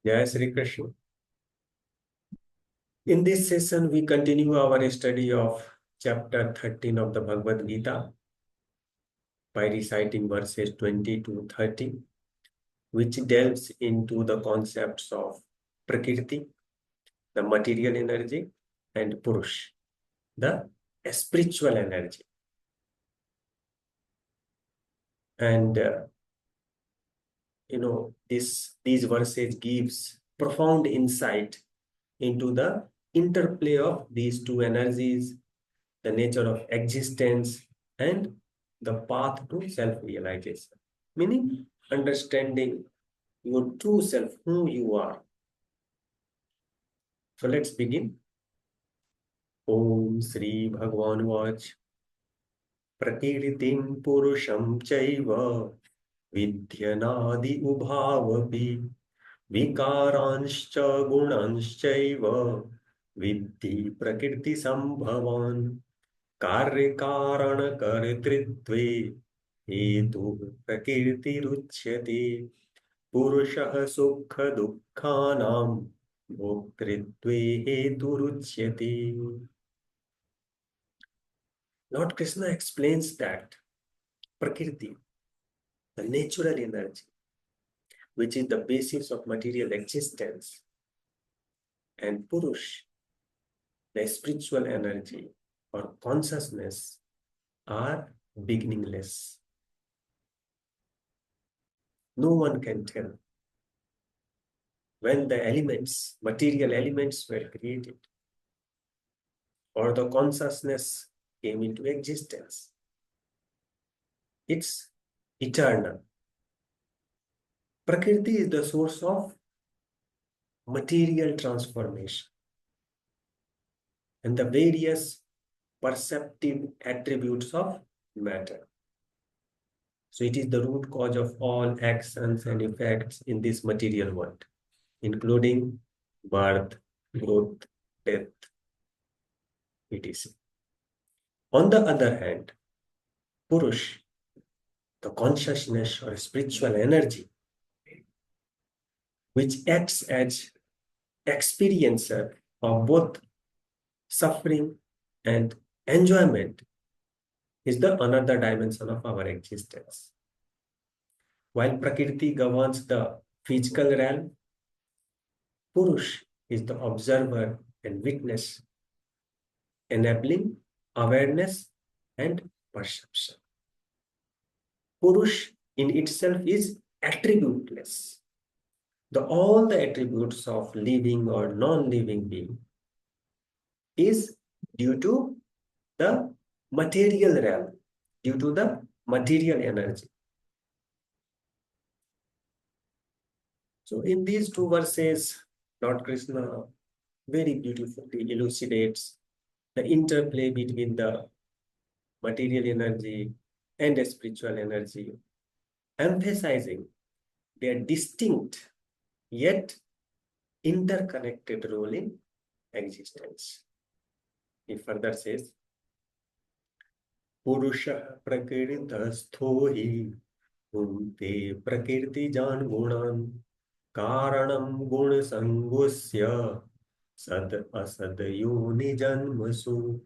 Jai Sri Krishna. In this session, we continue our study of chapter 13 of the Bhagavad Gita by reciting verses 20 to 30, which delves into the concepts of Prakriti, the material energy, and Purusha, the spiritual energy. And these verses gives profound insight into the interplay of these two energies, the nature of existence, and the path to self-realization. Meaning, understanding your true self, who you are. So let's begin. Om Sri Bhagavan Vach Prakritim Purusham Chaiva Vidyanadi Ubhavapi Vikaranshcha Gunanshchaiva Vidhi Prakriti Sambhavan कार्य कारण कर्तृत्वे हेतु प्रकृतिरुच्यते पुरुषः सुख दुःखानां भोक्तृत्वे हेतुरुच्यते. Lord Krishna explains that Prakriti, the natural energy, which is the basis of material existence, and Purush, the spiritual energy or consciousness, are beginningless. No one can tell when the elements, material elements were created or the consciousness came into existence. It's eternal. Prakriti is the source of material transformation and the various perceptive attributes of matter. So it is the root cause of all actions and effects in this material world, including birth, growth, death, etc. On the other hand, Purush, the consciousness or spiritual energy, which acts as experiencer of both suffering and enjoyment, is the another dimension of our existence. While Prakriti governs the physical realm, Purush is the observer and witness, enabling awareness and perception. Purush in itself is attributeless. All the attributes of living or non-living being is due to the material realm, due to the material energy. So in these two verses, Lord Krishna very beautifully elucidates the interplay between the material energy and the spiritual energy, emphasizing their distinct yet interconnected role in existence. He further says, Purusha prakritastho hi bhunte prakirtijan gunan karanam gun sangusya sad asad yoni janmasu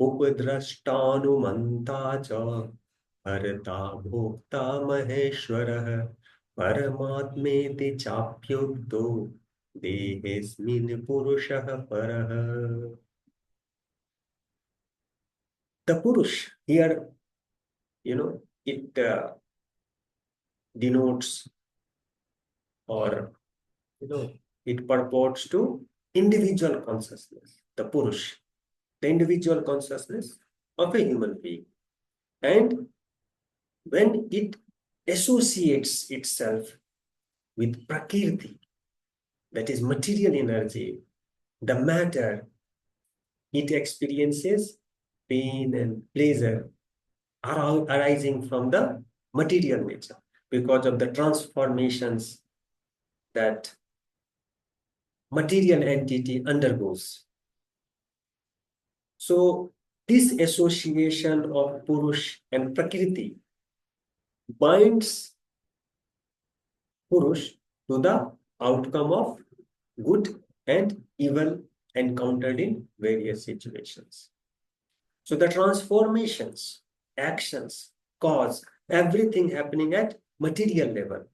उपद्रष्टानुमन्ता च हर्ता भोक्ता महेश्वरः परमात्मेति चाप्युक्तो देहेऽस्मिन् पुरुषः परः. The Purush here, it denotes or, it purports to individual consciousness, the Purush, the individual consciousness of a human being. And when it associates itself with Prakriti, that is material energy, the matter, it experiences pain and pleasure arising from the material nature because of the transformations that material entity undergoes. So this association of Purush and Prakriti binds Purush to the outcome of good and evil encountered in various situations. So the transformations, actions, cause, everything happening at material level,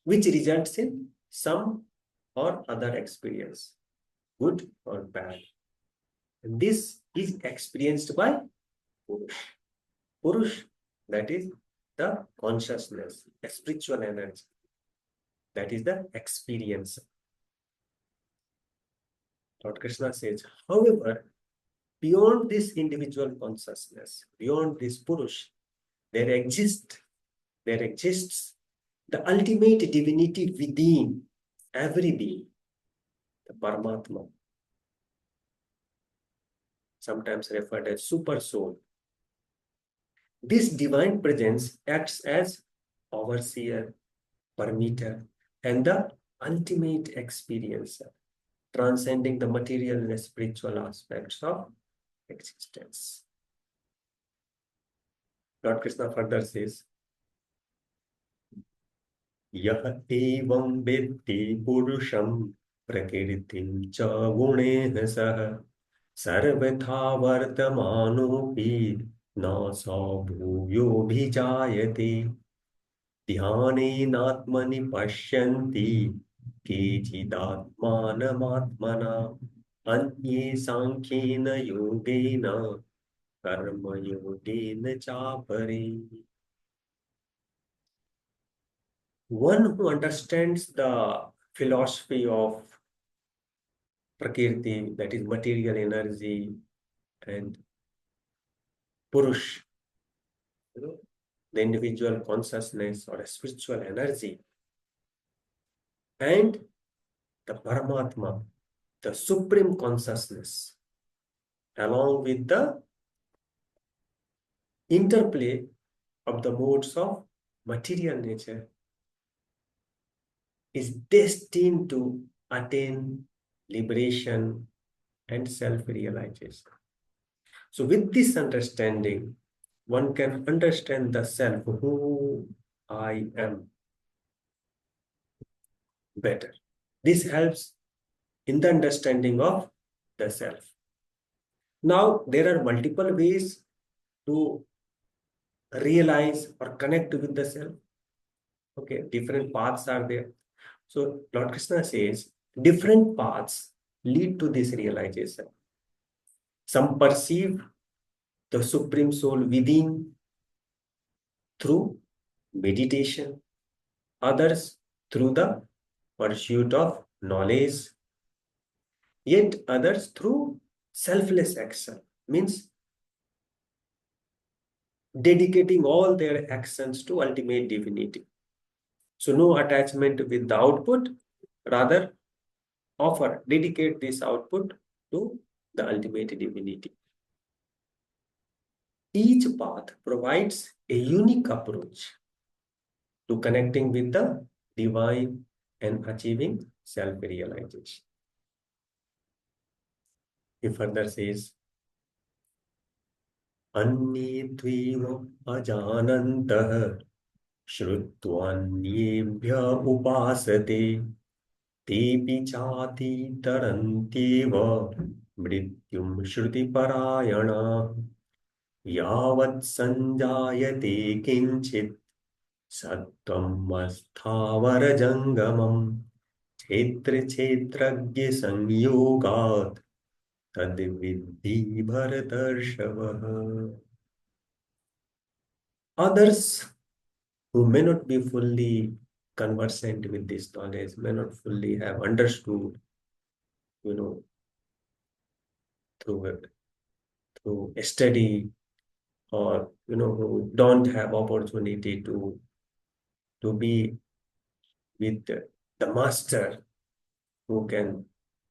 which results in some or other experience, good or bad. And this is experienced by Purush. Purush, that is the consciousness, a spiritual energy. That is the experience. Lord Krishna says, however, beyond this individual consciousness, beyond this Purush, there exists the ultimate divinity within every being, the Paramatma, sometimes referred as super soul. This divine presence acts as overseer, permitter, and the ultimate experiencer, transcending the material and spiritual aspects of existence. Lord Krishna further says, यः एवं वेत्ति पुरुषं प्रकृतिं च गुणेन सह सर्वथा वर्तमानोऽपि न स भूयोऽभिजायते ध्यानेनात्मनि पश्यन्ति केचिदात्मानमात्मना अन्ये साङ्ख्येन योगेन कर्मयोगेन चापरे. One who understands the philosophy of Prakriti, that is material energy, and Purush, the individual consciousness or a spiritual energy, and the Paramatma, the supreme consciousness, along with the interplay of the modes of material nature, is destined to attain liberation and self-realization. So with this understanding, one can understand the self, who I am, better. This helps in the understanding of the self. Now, there are multiple ways to realize or connect with the self. Okay, different paths are there. So Lord Krishna says, different paths lead to this realization. Some perceive the Supreme Soul within through meditation, others through the pursuit of knowledge, yet others through selfless action, means dedicating all their actions to ultimate divinity. So no attachment with the output, rather dedicate this output to the ultimate divinity. Each path provides a unique approach to connecting with the divine and achieving self-realization. He further says, अन्ये त्वेव अजानन्तः श्रुत्वान्येभ्य उपासते तेऽपि चातितरन्त्येव मृत्युं श्रुतिपरायणाः यावत् संजायते किञ्चित् सत्त्वम् अस्थावरजङ्गमम् क्षेत्रक्षेत्रज्ञसंयोगात् तद्विद्धि भरतर्षभः. Others who may not be fully conversant with this knowledge, may not fully have understood, through a study, or who don't have opportunity to be with the master who can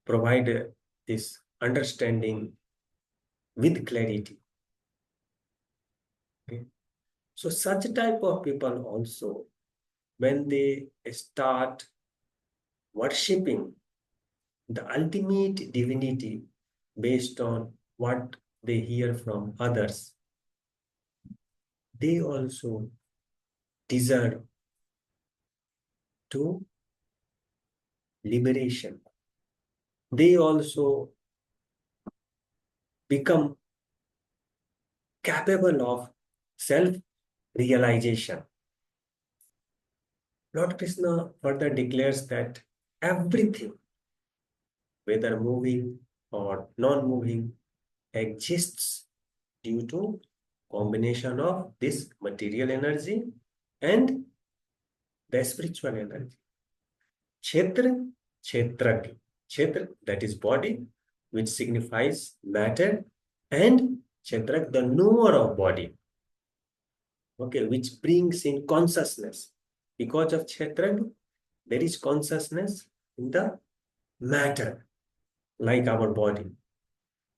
provide this understanding with clarity. Okay? So such type of people also, when they start worshipping the ultimate divinity based on what they hear from others, they also deserve to liberation. They also become capable of self-realization. Lord Krishna further declares that everything, whether moving or non-moving, exists due to combination of this material energy and the spiritual energy. Kshetra, kshetragya. Kshetra, that is body, which signifies matter, and kshetrak, the knower of body, okay, which brings in consciousness. Because of kshetrak, there is consciousness in the matter, like our body.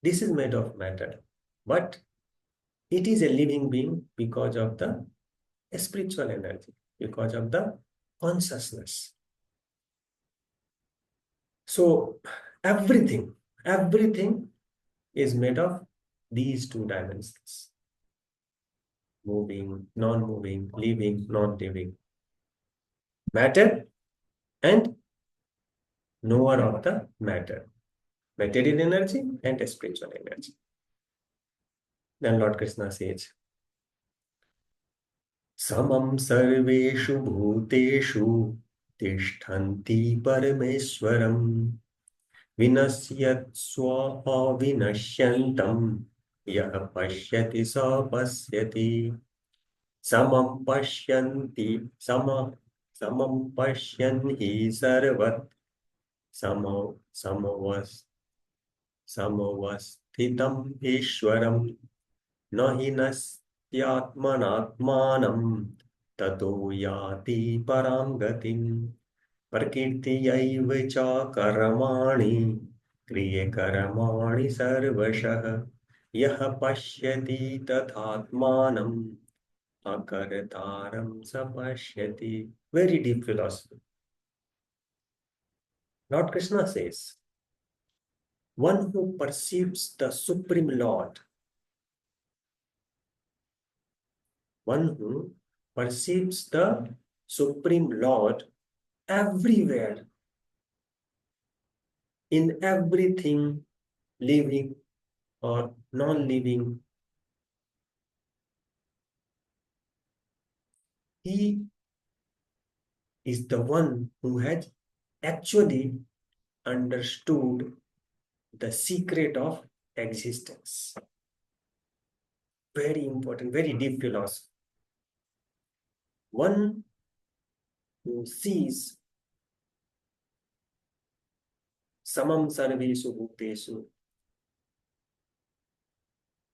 This is made of matter, but it is a living being because of the spiritual energy, because of the consciousness. So everything is made of these two dimensions: moving, non-moving, living, non-living, matter and knower of the matter, material energy and spiritual energy. Then Lord Krishna says, Samam sarveshu bhuteshu tishthanti parameswaram Vinasyat swaha vinashyantam yah pashyati sa pasyati samam pashyanti samam pashyan hi sarvat samavas samavasthitam ishwaram nahi nastyatmanatmanam tato yati param gatim प्रकृतियैव च कर्माणि क्रियकर्माणि सर्वशः यः पश्यति तथात्मानम् अकर्तारं स पश्यति. Very deep philosophy. Lord Krishna says, one who perceives the Supreme Lord, one who perceives the Supreme Lord everywhere, in everything living or non-living, he is the one who has actually understood the secret of existence. Very important, very deep philosophy. One who sees samam sarvesu bhutesu,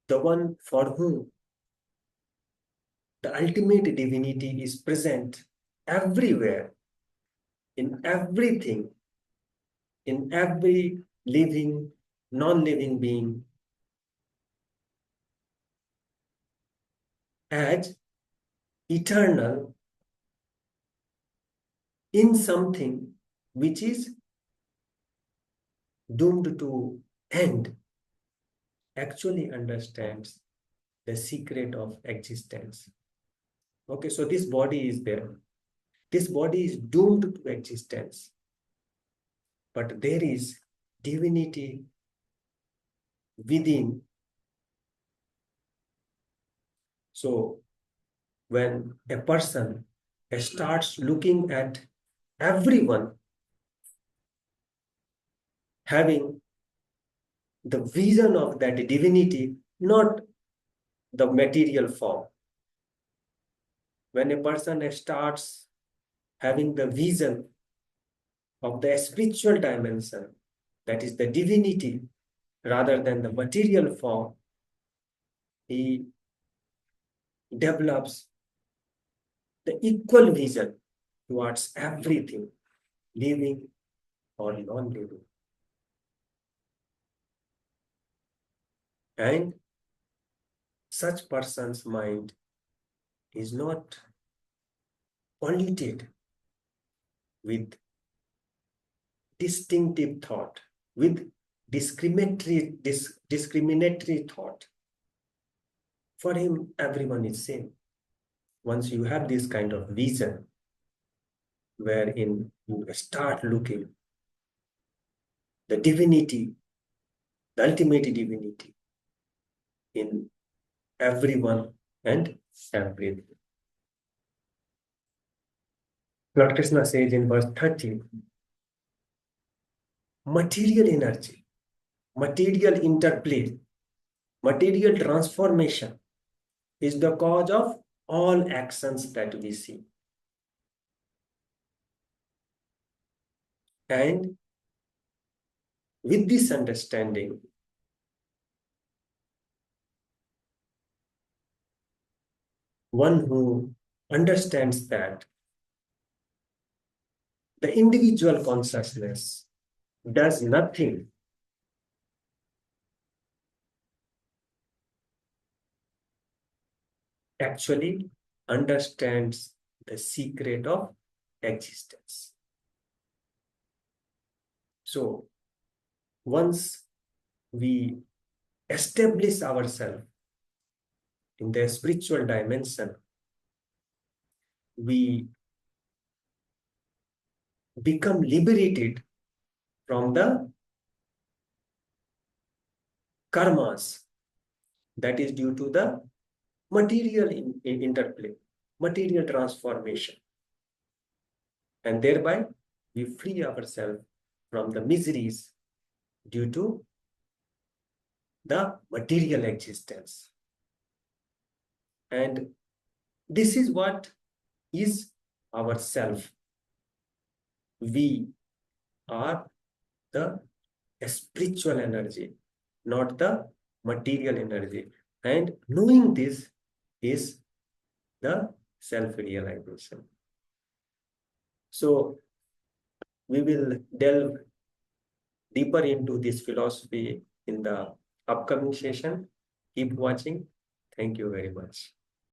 the one for whom the ultimate divinity is present everywhere, in everything, in every living, non-living being, as eternal in something which is doomed to end, actually understands the secret of existence. Okay, so this body is there. This body is doomed to existence. But there is divinity within. So when a person starts looking at everyone having the vision of that divinity, not the material form. When a person starts having the vision of the spiritual dimension, that is the divinity, rather than the material form, he develops the equal vision towards everything, living or non-living. And such person's mind is not polluted with distinctive thought, with discriminatory thought. For him, everyone is same. Once you have this kind of vision, wherein you start looking the divinity, the ultimate divinity in everyone and everything. Lord Krishna says in verse 30, material energy, material interplay, material transformation is the cause of all actions that we see. And with this understanding, one who understands that the individual consciousness does nothing actually understands the secret of existence. So once we establish ourselves in the spiritual dimension, we become liberated from the karmas that is due to the material interplay, material transformation. And thereby we free ourselves from the miseries due to the material existence. And this is what is our self. We are the spiritual energy, not the material energy. And knowing this is the self-realization. So we will delve deeper into this philosophy in the upcoming session. Keep watching. Thank you very much.